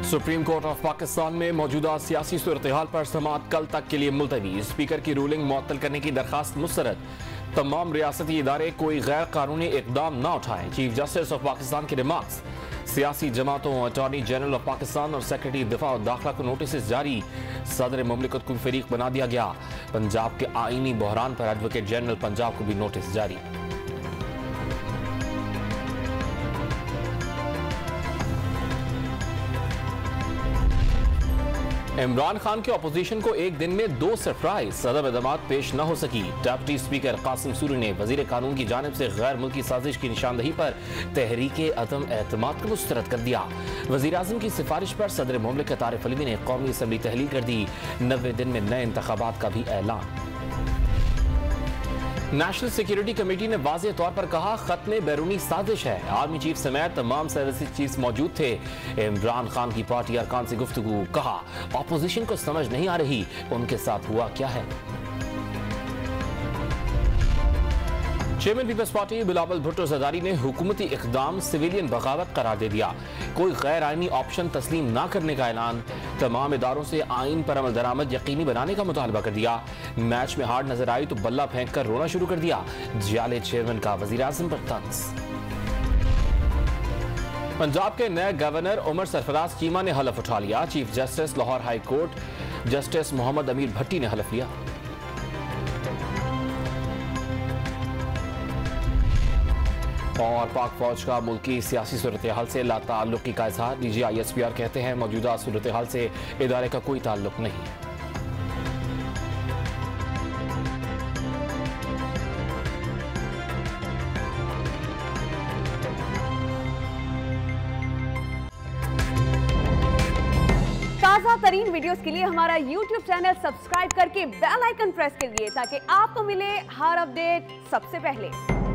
Supreme court of Pakistan में मौजूदा सियासी सूरत-ए-हाल पर समाअत कल तक के लिए मुलतवी। स्पीकर की रूलिंग मुअत्तल करने की दरखास्त मुस्तरद। तमाम रियासती इदारे कोई गैर कानूनी इकदाम न उठाएं। चीफ जस्टिस ऑफ पाकिस्तान के रिमार्क्स। सियासी जमातों, अटॉर्नी जनरल ऑफ पाकिस्तान और सेक्रेटरी दिफा और दाखिला को नोटिस जारी। सदर मुमलिकत को फरीक बना दिया गया। पंजाब के आईनी बहरान पर एडवोकेट जनरल पंजाब को भी नोटिस जारी। इमरान खान के अपोजिशन को एक दिन में 2 सरप्राइज। सदर इक़दामात पेश न हो सकी। डिप्टी स्पीकर कासिम सूरी ने वजीर कानून की जानिब से गैर मुल्की साजिश की निशानदही पर तहरीक अदम एतमाद को मुस्तरद कर दिया। वजीर आज़म की सिफारिश पर सदर मुमलिकत आरिफ अलवी ने कौमी असम्बली तहलील कर दी। 90 दिन में नए इंतखाबात का भी ऐलान। नेशनल सिक्योरिटी कमेटी ने वाज़ेह तौर पर कहा, खत्म बैरूनी साजिश है। आर्मी चीफ समेत तमाम सर्विस चीफ मौजूद थे। इमरान खान की पार्टी अरकान से गुफ्तगू। कहा, ऑपोजिशन को समझ नहीं आ रही उनके साथ हुआ क्या है। Chairman peoples party Bilawal Bhutto Zardari ने हुकूमती इकदाम सिविलियन बगावत करार दे दिया। कोई गैर आईनी ऑप्शन तस्लीम न करने का ऐलान। तमाम इदारों से आइन पर अमल दरामद यकीनी बनाने का मुतालबा कर दिया। मैच में हार नजर आई तो बल्ला फेंक कर रोना शुरू कर दिया। जाले चेयरमैन का वजीर आज़म पर तंज। पंजाब के नए गवर्नर उमर सरफराज चीमा ने हलफ उठा लिया। Chief justice Lahore high court justice Mohammad Amir Bhatti ने हलफ लिया। और पाक फौज का मुल्की सियासी सूरत-ए-हाल से लाताल्लुकी का इजहार। DGISPR कहते हैं, मौजूदा सूरत-ए-हाल से इदारे का कोई ताल्लुक नहीं है। ताज़ा तरीन वीडियोस के लिए हमारा YouTube चैनल सब्सक्राइब करके बेल आइकन प्रेस करिए ताकि आपको मिले हर अपडेट सबसे पहले।